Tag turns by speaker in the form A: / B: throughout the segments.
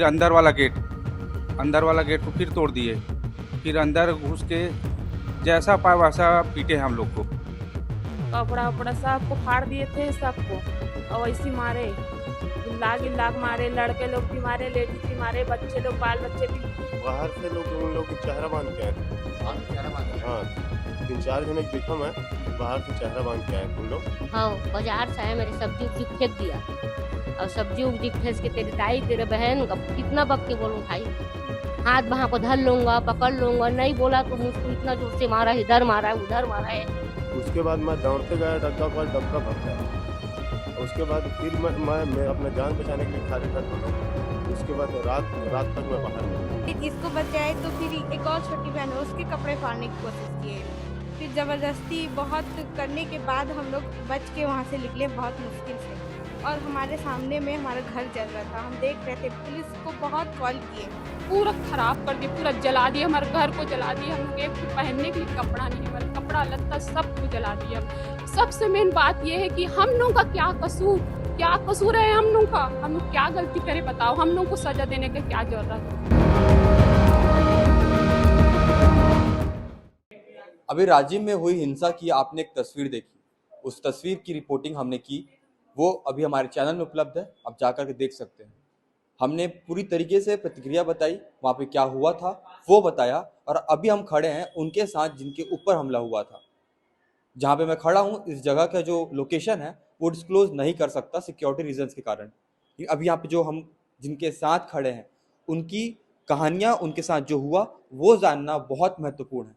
A: अंदर वाला गेट को फिर तोड़ दिए। फिर अंदर घुस के जैसा पाए वैसा पीटे हम लोग को।
B: कपड़ा वपड़ा सबको फाड़ दिए थे सबको, और वैसे मारे, गिल्ला गिल्ला के मारे, लड़के लोग भी मारे, लेडीज भी मारे, बच्चे लोग बाल बच्चे भी।
C: बाहर से लोग उन लोग के चेहरा बांध के आए थे। हाँ, 3-4 जने दिखा मैं, बाहर से चेहरा बांध के आए थे उन लोग।
D: हाँ, बाजार से आए, मेरी सब्जी उब्जी फेंक दिया, और सब्जी उब्जी फेंक के तेरी दाई तेरे बहन का कितना बक के बोलूं भाई, हाथ वहाँ को धर लूंगा, पकड़ लूंगा, नहीं बोला तो मुझको इतना जोर से मारा, इधर मारा है उधर मारा है।
C: उसके बाद मैं दौड़ते गया, डग्गा पर डब्बा भर गया। उसके बाद फिर मैं अपना जान बचाने के लिए खाली कर। उसके बाद रात तक मैं बाहर नहीं।
E: इसको बचाए तो फिर एक और छोटी बहन है, उसके कपड़े फाड़ने की कोशिश किए। फिर ज़बरदस्ती बहुत करने के बाद हम लोग बच के वहाँ से निकले बहुत मुश्किल से, और हमारे सामने में हमारा घर जल रहा था, हम देख रहे थे। पुलिस को बहुत कॉल किए,
B: पूरा खराब कर दिए, पूरा जला दिया, हमारे घर को जला दिया। हम लोग एक पहनने के लिए कपड़ा नहीं, हमारा कपड़ा लत्ता सब को जला दिया। सबसे मेन बात यह है कि हम लोग का क्या कसूर है, हम लोग का, हम लोग क्या गलती करे बताओ, हम लोग को सजा देने का क्या जरूरत है।
F: अभी राजिम में हुई हिंसा की आपने एक तस्वीर देखी, उस तस्वीर की रिपोर्टिंग हमने की, वो अभी हमारे चैनल में उपलब्ध है, आप जाकर के देख सकते हैं। हमने पूरी तरीके से प्रतिक्रिया बताई, वहाँ पे क्या हुआ था वो बताया, और अभी हम खड़े हैं उनके साथ जिनके ऊपर हमला हुआ था। जहाँ पे मैं खड़ा हूँ, इस जगह का जो लोकेशन है वो डिस्क्लोज नहीं कर सकता सिक्योरिटी रीजंस के कारण। अभी यहाँ पे जो हम जिनके साथ खड़े हैं उनकी कहानियाँ, उनके साथ जो हुआ वो जानना बहुत महत्वपूर्ण है,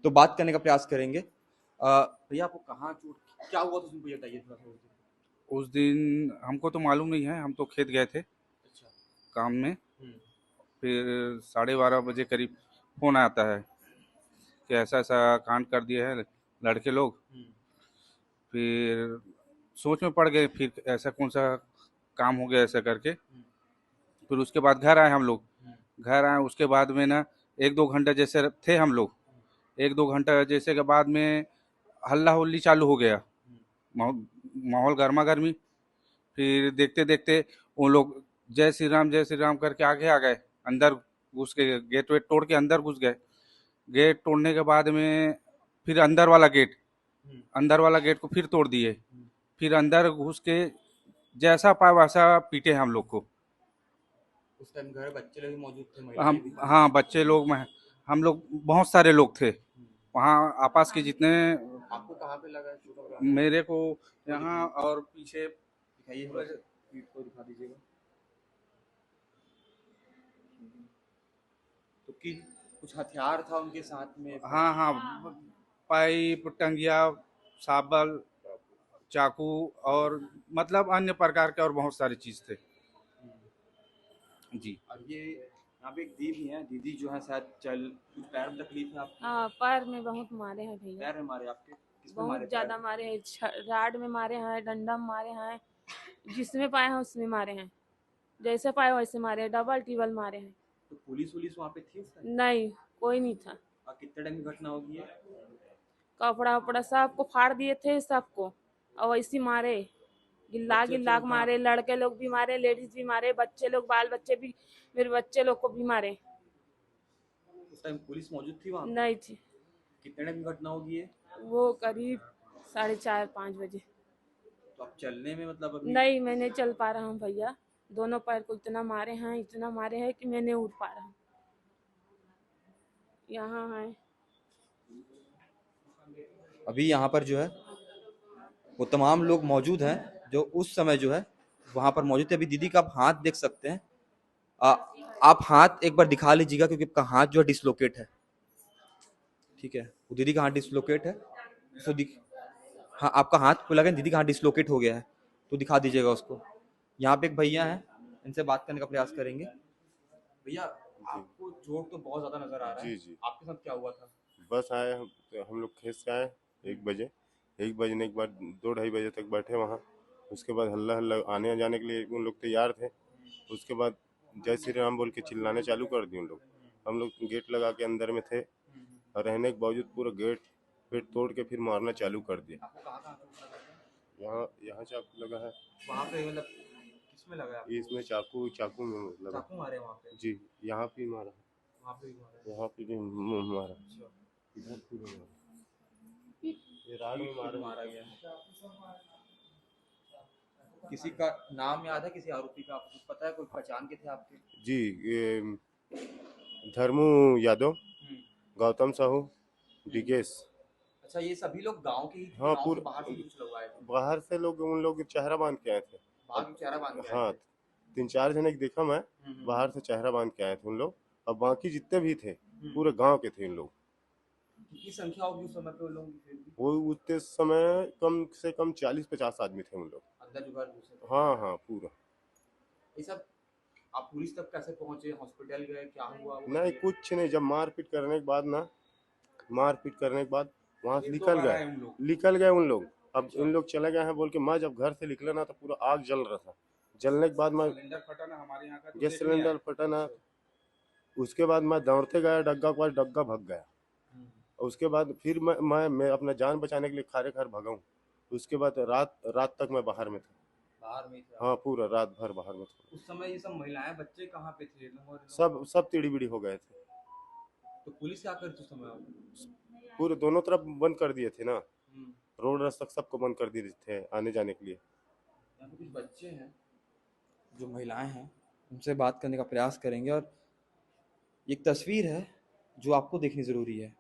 F: तो बात करने का प्रयास करेंगे। भैया आपको कहाँ चोट, क्या हुआ था उसमें बताइए थोड़ा सा।
A: उस दिन हमको तो मालूम नहीं है, हम तो खेत गए थे
F: अच्छा।
A: काम में। फिर 12:30 बजे करीब फोन आता है कि ऐसा ऐसा कांड कर दिए हैं लड़के लोग। फिर सोच में पड़ गए, फिर ऐसा कौन सा काम हो गया ऐसा करके। फिर उसके बाद घर आए हम लोग। घर आए उसके बाद में ना 1-2 घंटा जैसे थे हम लोग। 1-2 घंटा जैसे के बाद में हल्ला हुल्ली चालू हो गया, माहौल गर्मा गर्मी। फिर देखते देखते वो लोग जय श्री राम करके आगे आ गए, अंदर घुस के गेट वेट तोड़ के अंदर घुस गए। गेट तोड़ने के बाद में फिर अंदर वाला गेट को फिर तोड़ दिए। फिर अंदर घुस के जैसा पाए वैसा पीटे हम लोग को।
F: उस टाइम घर बच्चे लोग भी मौजूद थे,
A: हम
F: महिलाएं भी?
A: हाँ, बच्चे लोग में हम लोग बहुत सारे लोग थे वहाँ, आपस के जितने।
F: आपको कहाँ पे लगा चोट वगैरह?
A: मेरे को यहाँ और पीछे
F: दिखाइए, पीठ को दिखा दीजिएगा। तो कि कुछ हथियार था उनके साथ में?
A: हाँ हाँ, पाइप, टंगिया, साबल, चाकू और मतलब अन्य प्रकार के और बहुत सारी चीज थे जी।
F: और ये यहाँ पे एक दीदी है, दीदी जो है शायद कुछ पैर में तकलीफ है आपको?
B: हाँ, पैर में बहुत मारे हैं भैया,
F: पैर में मारे आपके? किसमें मारे
B: बहुत ज्यादा
F: पैर में?
B: मारे हैं, राड में मारे हैं, डंडा में मारे हैं, जिसमें पाए हैं उसमें मारे हैं, जैसे पाए वैसे मारे हैं, डबल टिबल मारे हैं।
F: तो पुलिस वहाँ पे थी उस टाइम?
B: नहीं, कोई नहीं था।
F: और कितने टाइम की घटना होगी ये?
B: कपड़ा वपड़ा सबको फाड़ दिए थे सबको, और वैसे मारे, गिल्ला
F: बच्चे
B: गिल्ला
F: लोग
B: के
F: कहाँ?
B: मारे, लड़के लोग भी मारे, लेडीज भी मारे, बच्चे लोग बाल बच्चे भी, मेरे बच्चे लोग को भी मारे।
F: उस टाइम पुलिस मौजूद थी वहाँ पे?
B: नहीं थी।
F: कितने टाइम की घटना होगी ये?
B: वो करीब 4:30-5 बजे।
F: तो आप चलने में मतलब अभी?
B: नहीं, मैं नहीं चल पा रहा हूँ भैया, दोनों पैर को इतना मारे हैं कि मैं नहीं उठ पा रहा हूँ। यहाँ है
F: अभी यहाँ पर जो है वो तमाम लोग मौजूद हैं जो उस समय जो है वहां पर मौजूद थे। अभी दीदी का आप हाथ देख सकते हैं। आप हाथ एक बार दिखा लीजिएगा क्योंकि आपका हाथ जो है डिसलोकेट है। ठीक है, वो दीदी का हाथ डिसलोकेट है, तो हाँ, आपका हाथ को लगा, दीदी का हाथ डिसलोकेट हो गया है, तो दिखा दीजिएगा उसको। यहाँ पे एक भैया हैं, इनसे बात करने का प्रयास करेंगे। भैया, आपको चोट तो बहुत ज्यादा नजर आ रहा है।
C: जी।
F: आपके साथ क्या हुआ था?
C: बस आए हम लोग खेत से आए 1 बजे। 1 बजने के बाद 2-2:30 बजे तक बैठे वहाँ। उसके बाद हल्ला हल्ला आने जाने के लिए उन लोग तैयार थे। उसके बाद जय श्री राम बोल के चिल्लाने चालू कर दिए उन लोग। हम लोग गेट लगा के अंदर में थे, और रहने के बावजूद पूरा गेट फिर तोड़ के फिर मारना चालू कर दिया।
F: आपको कहाँ कहाँ चोट लगा था?
C: यहाँ यहाँ चाकू लगा है।
F: वहाँ पे मतलब किसमें लगा है आपको?
C: इसमें चाकू चाकू में लगा।
F: चाकू मारे वहाँ पे?
C: जी, यहाँ पे मारा,
F: वहाँ पे भी मारा है?
C: यहाँ पे भी मारा,
F: अच्छा,
C: इधर भी मारा, ये राड में
F: मारा
C: मारा।
F: गया है। किसी का नाम याद है, किसी आरोपी का आपको कुछ पता है, कोई पहचान के थे आपके?
C: जी, ये धर्मू यादव, गौतम साहू, डिकेश।
F: अच्छा, ये सभी लोग गांव के ही थे?
C: हाँ,
F: गांव से बाहर से भी कुछ लोग आए थे?
C: बाहर से लोग, उन लोग चेहरा बांध के आए थे।
F: बाहर भी चेहरा बांध के आए
C: हाँ,
F: थे?
C: 3-4 जने को देखा मैं, बाहर से चेहरा बांध के आए थे उन लोग, और बाकी जितने भी थे पूरे गांव के थे उन लोग।
F: कितनी संख्या होगी उस समय पे उन लोगों की फिर भी?
C: वो उतने समय कम से कम 40-50 आदमी थे उन लोग।
F: अंदर जुगाड़ दूसरे?
C: हाँ हाँ, पूरा।
F: ये सब आप पुलिस तक कैसे पहुंचे, हॉस्पिटल गए, क्या हुआ वो
C: नहीं,
F: बताइए?
C: कुछ नहीं, जब मारपीट करने के बाद ना, मारपीट करने के बाद वहां से निकल गए, उन लोग। अब इन लोग चले गए हैं बोल के, मैं जब घर से निकला ना तो पूरा आग जल रहा था। जलने के बाद मैं,
A: सिलेंडर फटा ना हमारे यहाँ का, तो
C: गैस
A: देखने
C: सिलेंडर
A: आए।
C: फटा ना, उसके बाद मैं दौड़ते गया डग्गा के पास, डग्गा भग गया। और उसके बाद फिर मैं अपना जान बचाने के लिए खारे खार भगा हूँ। उसके बाद रात तक मैं बाहर में था।
F: बाहर में ही थे?
C: हाँ, पूरा रात भर बाहर में था।
F: उस समय ये सब महिलाएं बच्चे कहाँ पे थे?
C: सब टिड़ी बिड़ी हो गए थे।
F: तो पुलिस क्या करती उस समय?
C: पूरे दोनों तरफ बंद कर दिए थे ना, रोड रास्ता सबको बंद कर दिए थे आने जाने के लिए।
F: यहाँ पे कुछ बच्चे हैं, जो महिलाएं हैं, उनसे बात करने का प्रयास करेंगे। और एक तस्वीर है जो आपको देखनी ज़रूरी है,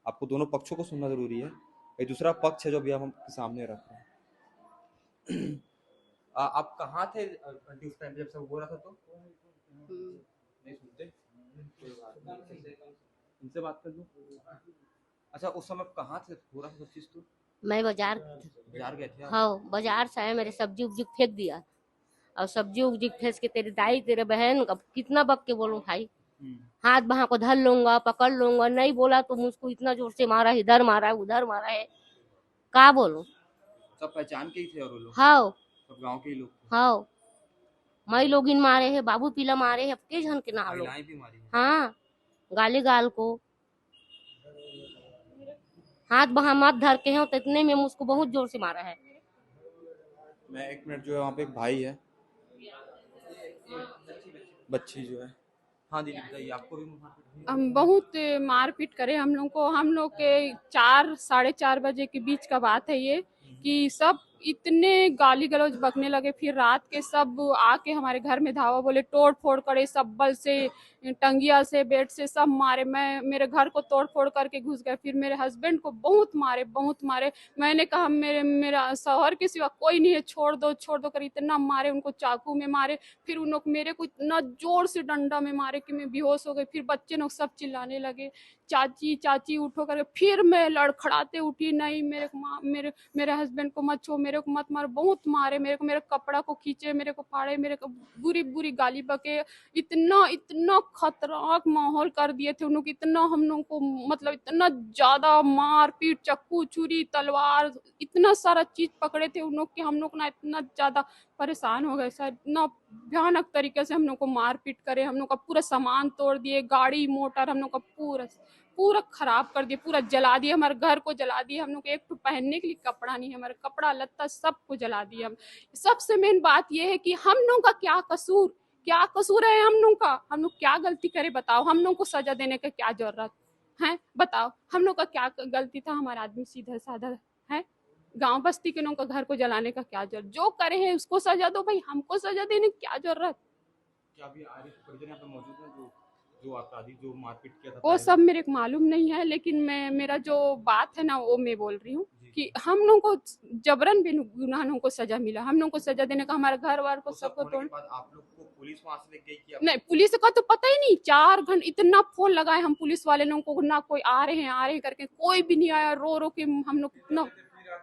F: आपको दोनों पक्षों को सुनना ज़रूरी है। एक दूसरा पक्ष है जो अभी हम आपके सामने रख रहे हैं। आप कहाँ थे आंटी उस टाइम जब सब हो रहा था? तो नहीं सुनते? इनसे बात कर लूं? अच्छा, उस समय कहाँ थे, हो रहा था सब चीज़? तो
D: मैं बाजार
F: गए थे आप?
D: हाँ, बाजार से आए, मेरे सब्जी उब्जी फेंक दिया। और सब्जी उब्जी फेंक के तेरे दाई तेरे बहन का कितना बक के बोलूं भाई, हाथ वहां को धर लूंगा, पकड़ लूंगा, नहीं बोला तो मुझको इतना जोर से मारा, इधर मारा है उधर मारा है, का बोलूं।
F: सब पहचान के ही थे और वो लोग?
D: हाँ
F: सब गांव के ही लोग थे?
D: हाँ, मई लोग इन मारे है, बाबू पीला मारे है, अब के जन के ना लोग।
F: महिलाएं भी मारी हैं?
D: हाँ, गाली गाल को हाथ वहां मत धर के हैं, तो इतने में मुझको बहुत जोर से मारा है।
F: मैं 1 मिनट, जो है वहाँ पे एक भाई है, बच्ची जो है। हाँ दीदी बताइए, आपको भी मारपीट हुई?
B: हम बहुत मारपीट करे हम लोग को। हम लोग के 4-4:30 बजे के बीच का बात है ये, कि सब इतने गाली गलौज बकने लगे। फिर रात के सब आके हमारे घर में धावा बोले, तोड़ फोड़ करे, सब बल से, टंगिया से, बेड से सब मारे। मैं मेरे घर को तोड़ फोड़ करके घुस गए। फिर मेरे हस्बैंड को बहुत मारे, बहुत मारे। मैंने कहा मेरा शौहर के सिवा कोई नहीं है, छोड़ दो कर इतना मारे, उनको चाकू में मारे। फिर उन लोग मेरे को इतना जोर से डंडा में मारे कि मैं बेहोश हो गई। फिर बच्चे लोग सब चिल्लाने लगे, चाची चाची उठो करके। फिर मैं लड़खड़ाते उठी, नहीं मेरे हस्बैंड को मत छो, मेरे को मत मारो। बहुत मारे मेरे को, मेरे कपड़ा को खींचे, मेरे को फाड़े, मेरे को बुरी बुरी गाली बके। इतना खतरनाक माहौल कर दिए थे उन लोग, इतना हम लोग को, मतलब इतना ज्यादा मार पीट, चक्कू छुरी तलवार, इतना सारा चीज पकड़े थे उन लोग कि हम लोग ना इतना ज्यादा परेशान हो गए सर। इतना भयानक तरीके से हम लोग को मारपीट करे, हम लोग का पूरा सामान तोड़ दिए, गाड़ी मोटर हम लोग का पूरा खराब कर दिए, पूरा जला दिए, हमारे घर को जला दिए। हम लोग एक तो पहनने के लिए कपड़ा नहीं है, हमारे कपड़ा लत्ता सब को जला दिया। सबसे मेन बात यह है कि हम लोग का क्या कसूर है हम लोग का? हम लोग क्या गलती करे बताओ? हम लोग को सजा देने का क्या जरूरत है बताओ? हम लोग का क्या गलती था? हमारा आदमी सीधा साधा है, गांव बस्ती के लोगों का घर को जलाने का क्या जरूरत? जो करे हैं उसको सजा दो भाई, हमको सजा देने की क्या जरूरत?
F: क्या अभी आरिफ परिजन यहाँ पे मौजूद है, जो अपराधी जो मारपीट किया था?
B: वो सब मेरे को मालूम नहीं है, लेकिन मेरा जो बात है ना वो मैं बोल रही हूँ कि हम लोग को जबरन भी गुनाहों को सजा मिला, हम लोग को सजा देने का, हमारे घर वार को सबको तोड़।
F: आप लोग को पुलिस वहां से लेके गई कि
B: नहीं, पुलिस का तो पता ही नहीं। 4 घंटे इतना फोन लगाए हम पुलिस वाले लोगों को, ना कोई आ रहे हैं करके, कोई भी नहीं आया। रो रो के हम लोग इतना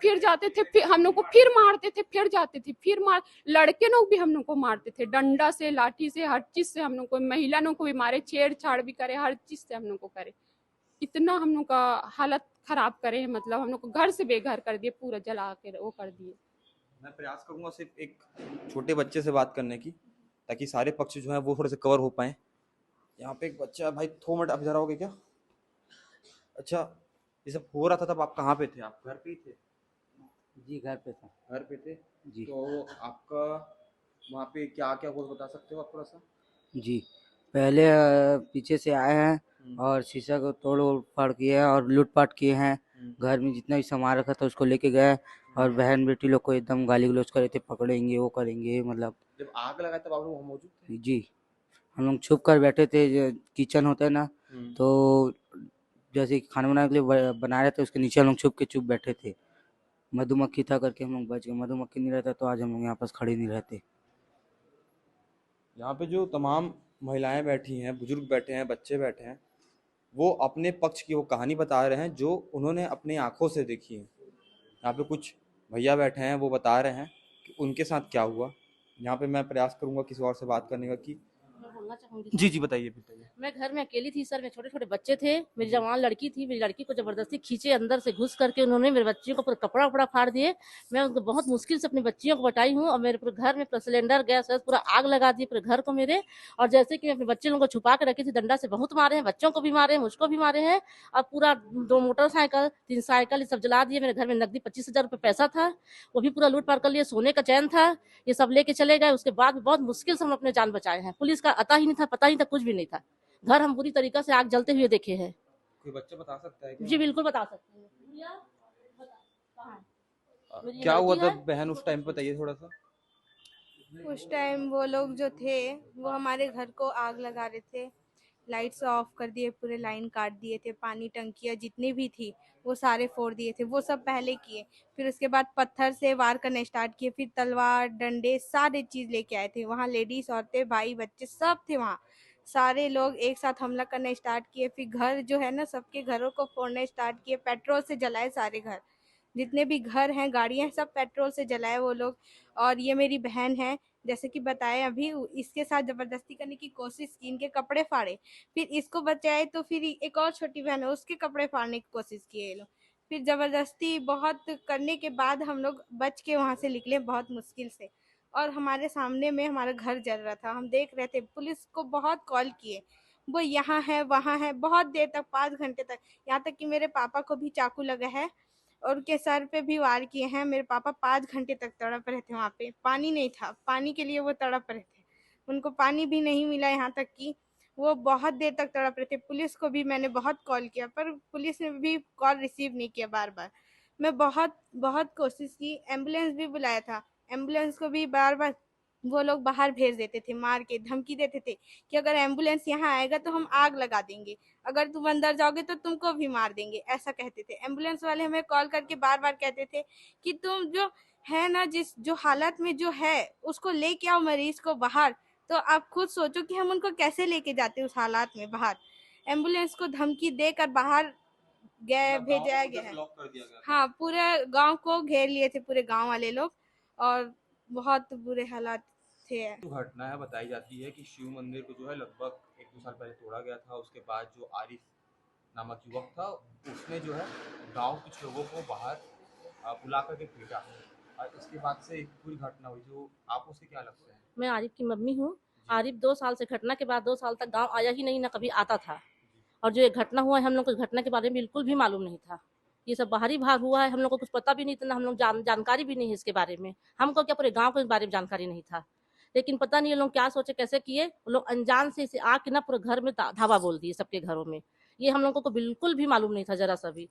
B: फिर जाते थे, फिर हम लोग को फिर मारते थे, फिर जाते थे, फिर लड़के लोग भी हम लोग को मारते थे, डंडा से, लाठी से, हर चीज से हम लोग को। महिला लोग को भी मारे, छेड़छाड़ भी करे, हर चीज से हम लोग को करे। इतना हम लोग का हालत खराब करे हैं, मतलब हम लोग को घर से बेघर कर दिए, पूरा जला के वो कर दिए।
F: मैं प्रयास करूंगा सिर्फ एक छोटे बच्चे से बात करने की, ताकि सारे पक्ष जो है वो थोड़े से कवर हो पाए। यहाँ पे एक बच्चा, भाई 2 मिनट आप जरा हो गए क्या? अच्छा, ये सब हो रहा था तब आप कहाँ पे थे? आप घर पे ही थे?
G: जी घर पे था।
F: घर पे थे
G: जी।
F: तो आपका वहाँ पे क्या क्या हुआ बता सकते हो आप थोड़ा सा?
G: जी, पहले पीछे से आए हैं और शीशा को तोड़ ओड़ फाड़ किए हैं और लूट-पाट किए हैं। घर में जितना भी सामान रखा था उसको लेके गए और बहन-बेटी लोग को एकदम गाली-गलौज कर रहे थे, पकड़ेंगे, वो करेंगे मतलब।
F: जब आग लगा तब आप लोग वहाँ मौजूद थे?
G: जी, हम लोग छुप कर बैठे थे, किचन होता है ना, तो जैसे कि खाना बनाने के लिए बना रहे थे, उसके नीचे हम लोग छुप के चुप बैठे थे। मधुमक्खी था करके हम लोग बच गए। मधुमक्खी नहीं रहता तो आज हम लोग यहाँ पास खड़े नहीं रहते।
F: यहाँ पे जो तमाम महिलाएं बैठी हैं, बुजुर्ग बैठे हैं, बच्चे बैठे हैं, वो अपने पक्ष की वो कहानी बता रहे हैं जो उन्होंने अपनी आंखों से देखी है। यहाँ पे कुछ भैया बैठे हैं, वो बता रहे हैं कि उनके साथ क्या हुआ। यहाँ पे मैं प्रयास करूंगा किसी और से बात करने का कि
D: मैं बोलना चाहूंगी
F: जी बताइए बताइए।
D: मैं घर में अकेली थी सर, मेरे छोटे छोटे बच्चे थे, मेरी जवान लड़की थी, मेरी लड़की को जबरदस्ती खींचे अंदर से घुस करके उन्होंने मेरे बच्चियों को पूरा कपड़ा वपड़ा फाड़ दिए। मैं उनको बहुत मुश्किल से अपनी बच्चियों को बटाई हूँ और मेरे पूरे घर में पूरा सिलेंडर गैस पूरा आग लगा दी पूरे घर को मेरे। और जैसे कि मैं अपने बच्चे लोगों को छुपा के रखी थी, डंडा से बहुत मारे हैं, बच्चों को भी मारे हैं, मुझको भी मारे हैं। और पूरा 2 मोटरसाइकिल 3 साइकिल ये सब जला दिए। मेरे घर में नकदी 25,000 रुपये पैसा था, वो भी पूरा लूट पाट कर लिए। सोने का चैन था, ये सब लेके चले गए। उसके बाद भी बहुत मुश्किल से हम अपने जान बचाए हैं। पुलिस का अता ही नहीं था, पता ही था, कुछ भी नहीं था। घर हम पूरी तरीके से आग जलते हुए देखे हैं।
F: कोई बच्चा बता सकता है क्या?
D: जी बिल्कुल बता सकते हैं। मेरी
F: क्या हुआ
D: लड़की
F: था
D: है।
F: बहन उस टाइम? बताइए थोड़ा सा।
E: उस टाइम वो लोग जो थे वो हमारे घर को आग लगा रहे थे, लाइट्स ऑफ कर दिए, पूरे लाइन काट दिए थे, पानी टंकियाँ जितनी भी थी वो सारे फोड़ दिए थे। वो सब पहले किए, फिर उसके बाद पत्थर से वार करना स्टार्ट किए, फिर तलवार डंडे सारे चीज़ लेके आए थे। वहाँ लेडीज औरतें भाई बच्चे सब थे वहाँ, सारे लोग एक साथ हमला करना स्टार्ट किए। फिर घर जो है ना, सबके घरों को फोड़ना स्टार्ट किए, पेट्रोल से जलाए सारे घर, जितने भी घर हैं गाड़ियां हैं, सब पेट्रोल से जलाए वो लोग। और ये मेरी बहन है, जैसे कि बताए अभी, इसके साथ जबरदस्ती करने की कोशिश की, इनके कपड़े फाड़े, फिर इसको बचाए तो फिर एक और छोटी बहन है उसके कपड़े फाड़ने की कोशिश किए ये लोग। फिर जबरदस्ती बहुत करने के बाद हम लोग बच के वहां से निकले बहुत मुश्किल से। और हमारे सामने में हमारा घर जल रहा था, हम देख रहे थे, पुलिस को बहुत कॉल किए, वो यहाँ है वहाँ है, बहुत देर तक 5 घंटे तक। यहाँ तक कि मेरे पापा को भी चाकू लगा है और उनके सर पे भी वार किए हैं। मेरे पापा 5 घंटे तक तड़प रहे थे वहाँ पे, पानी नहीं था, पानी के लिए वो तड़प रहे थे, उनको पानी भी नहीं मिला। यहाँ तक कि वो बहुत देर तक तड़प रहे थे। पुलिस को भी मैंने बहुत कॉल किया पर पुलिस ने भी कॉल रिसीव नहीं किया। बार बार मैं बहुत बहुत कोशिश की, एम्बुलेंस भी बुलाया था, एम्बुलेंस को भी बार बार वो लोग बाहर भेज देते थे, मार के धमकी देते थे कि अगर एम्बुलेंस यहाँ आएगा तो हम आग लगा देंगे, अगर तुम अंदर जाओगे तो तुमको भी मार देंगे, ऐसा कहते थे। एम्बुलेंस वाले हमें कॉल करके बार बार कहते थे कि तुम जो है ना, जिस जो हालत में जो है उसको लेके आओ मरीज को बाहर। तो आप खुद सोचो कि हम उनको कैसे लेके जाते उस हालात में बाहर। एम्बुलेंस को धमकी देकर बाहर गए भेजा गया है। हाँ, पूरे गांव को घेर लिए थे पूरे गांव वाले लोग और बहुत बुरे हालात थे।
F: जो घटना है बताई जाती है कि शिव मंदिर को जो है लगभग 1-2 साल पहले तोड़ा गया था। उसके बाद जो आरिफ नामक युवक था उसने जो है गांव कुछ लोगों को बाहर बुला करके पीटा और इसके बाद से एक पूरी घटना हुई। जो आप उससे क्या लगता है?
D: मैं आरिफ की मम्मी हूँ। आरिफ 2 साल से, घटना के बाद 2 साल तक गांव आया ही नहीं, ना कभी आता था। और जो ये घटना हुआ है, हम लोग को घटना के बारे में बिल्कुल भी मालूम नहीं था। ये सब बाहरी भाग हुआ है, हम लोग को कुछ पता भी नहीं था, ना हम लोग जानकारी भी नहीं है इसके बारे में। हमको क्या पूरे गांव के बारे में जानकारी नहीं था। लेकिन पता नहीं ये लोग क्या सोचे, कैसे किए, वो लोग अनजान से इसे आके ना पूरे घर में धावा बोल दिए सबके घरों में। ये हम लोगों को बिल्कुल भी मालूम नहीं था जरा सा भी।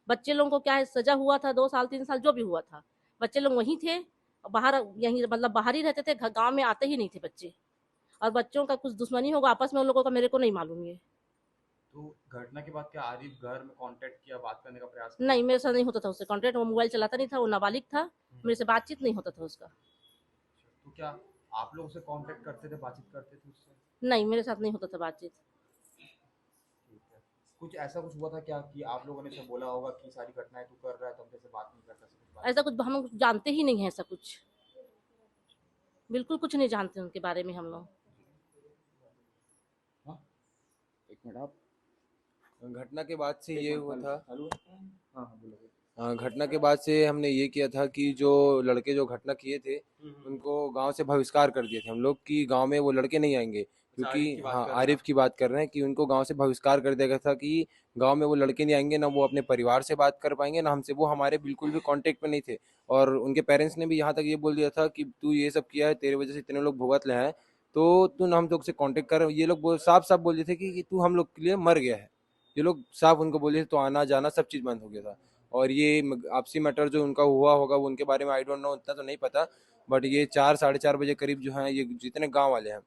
D: बच्चे लोगों को क्या है, सजा हुआ था 2 साल 3 साल जो भी हुआ था, बच्चे लोग वहीं थे, बाहर यहीं मतलब बाहर ही रहते थे, गाँव में आते ही नहीं थे बच्चे। और बच्चों का कुछ दुश्मनी होगा आपस में उन लोगों का, मेरे को नहीं मालूम ये।
F: तो घटना के बाद क्या आरिफ घर में कांटेक्ट किया, बात करने का प्रयास किया?
D: नहीं, मेरे साथ नहीं होता था उससे कांटेक्ट, वो मोबाइल चलाता नहीं था, वो नाबालिग था, मेरे से बातचीत नहीं होता था उसका।
F: तो क्या आप लोग उसे कांटेक्ट करते थे, बातचीत करते थे उससे?
D: नहीं, मेरे साथ नहीं होता था बातचीत।
F: ठीक है। कुछ ऐसा कुछ हुआ था क्या कि आप लोगों ने उसे बोला होगा कि सारी घटनाएं तू कर रहा है तो हम तेरे से बात नहीं करता?
D: ऐसा कुछ हम लोग जानते ही नहीं है, ऐसा कुछ बिल्कुल कुछ नहीं जानते उनके बारे में हम लोग।
F: एक मिनट आप।
H: घटना के बाद से ये हुआ था।
F: हाँ बोलो।
H: घटना के बाद से हमने ये किया था कि जो लड़के जो घटना किए थे उनको गांव से बहिष्कार कर दिए थे हम लोग कि गांव में वो लड़के नहीं आएंगे। क्योंकि हाँ आरिफ की बात कर रहे हैं कि उनको गांव से बहिष्कार कर दिया गया था कि गांव में वो लड़के नहीं आएंगे, ना वो अपने परिवार से बात कर पाएंगे, ना हमसे। वो हमारे बिल्कुल भी कांटेक्ट में नहीं थे। और उनके पेरेंट्स ने भी यहाँ तक ये बोल दिया था कि तू ये सब किया है, तेरे वजह से इतने लोग भुगत रहे हैं, तो तू ना हम लोग से कांटेक्ट कर। ये लोग साफ साफ बोल दिए थे कि तू हम लोग के लिए मर गया है। ये लोग साफ उनको बोले थे, तो आना जाना सब चीज़ बंद हो गया था। और ये आपसी मैटर जो उनका हुआ होगा वो उनके बारे में आई डोंट नो, उतना तो नहीं पता। बट ये 4 साढ़े 4 बजे करीब जो है ये जितने गांव वाले हैं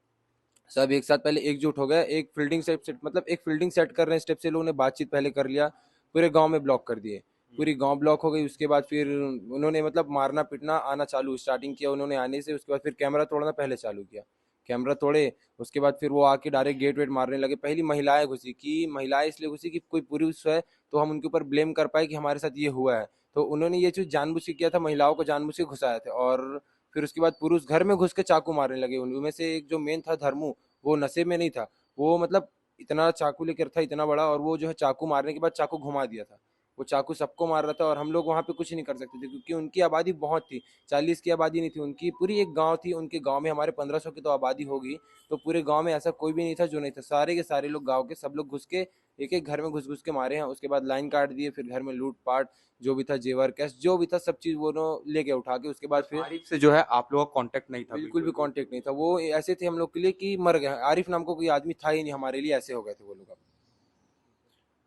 H: सब एक साथ पहले एकजुट हो गए। एक फील्डिंग सेट मतलब एक फील्डिंग सेट कर रहे हैं स्टेप से, लोगों ने बातचीत पहले कर लिया, पूरे गांव में ब्लॉक कर दिए। पूरी गांव ब्लॉक हो गई। उसके बाद फिर उन्होंने मतलब मारना पीटना आना चालू स्टार्टिंग किया उन्होंने आने से। उसके बाद फिर कैमरा तोड़ना पहले चालू किया, कैमरा तोड़े। उसके बाद फिर वो आके डायरेक्ट गेट वेट मारने लगे। पहली महिलाएं घुसी, कि महिलाएं इसलिए घुसी कि कोई पुरुष है तो हम उनके ऊपर ब्लेम कर पाए कि हमारे साथ ये हुआ है। तो उन्होंने ये चीज़ जानबूझ के किया था, महिलाओं को जानबूझ के घुसाया था। और फिर उसके बाद पुरुष घर में घुस के चाकू मारने लगे। उनमें से एक जो मेन था धर्मू, वो नशे में नहीं था, वो मतलब इतना चाकू लेकर था इतना बड़ा, और वो जो है चाकू मारने के बाद चाकू घुमा दिया था। वो चाकू सबको मार रहा था और हम लोग वहाँ पे कुछ नहीं कर सकते थे क्योंकि उनकी आबादी बहुत थी। 40 की आबादी नहीं थी उनकी, पूरी एक गांव थी। उनके गांव में हमारे 1500 की तो आबादी होगी, तो पूरे गांव में ऐसा कोई भी नहीं था जो नहीं था। सारे के सारे लोग गांव के सब लोग घुस के एक एक घर में घुस घुस के मारे हैं। उसके बाद लाइन काट दिए, फिर घर में लूट पाट जो भी था, जेवर कैश जो भी था सब चीज़ वो लेके उठा के। उसके बाद फिर
F: आरिफ से जो है आप लोगों का कांटेक्ट नहीं था?
H: बिल्कुल भी कांटेक्ट नहीं था। वो ऐसे थे हम लोग के लिए कि मर गए। आरिफ नाम को कोई आदमी था ही नहीं हमारे लिए, ऐसे हो गए थे वो लोग।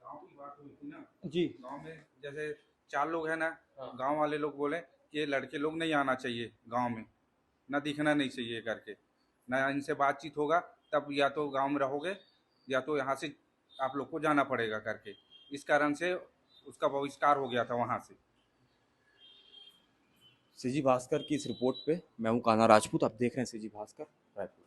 A: गांव की बात हुई थी ना,
F: जी।
A: गांव में जैसे 4 लोग हैं ना, गांव वाले लोग बोले कि ये लड़के लोग नहीं आना चाहिए गांव में, ना दिखना नहीं चाहिए करके, ना इनसे बातचीत होगा, तब या तो गांव में रहोगे या तो यहाँ से आप लोग को जाना पड़ेगा करके। इस कारण से उसका बहिष्कार हो गया था वहाँ से।
F: सीजी भास्कर की इस रिपोर्ट पे मैं हूं कान्हा राजपूत, आप देख रहे हैं सीजी भास्कर रायपुर।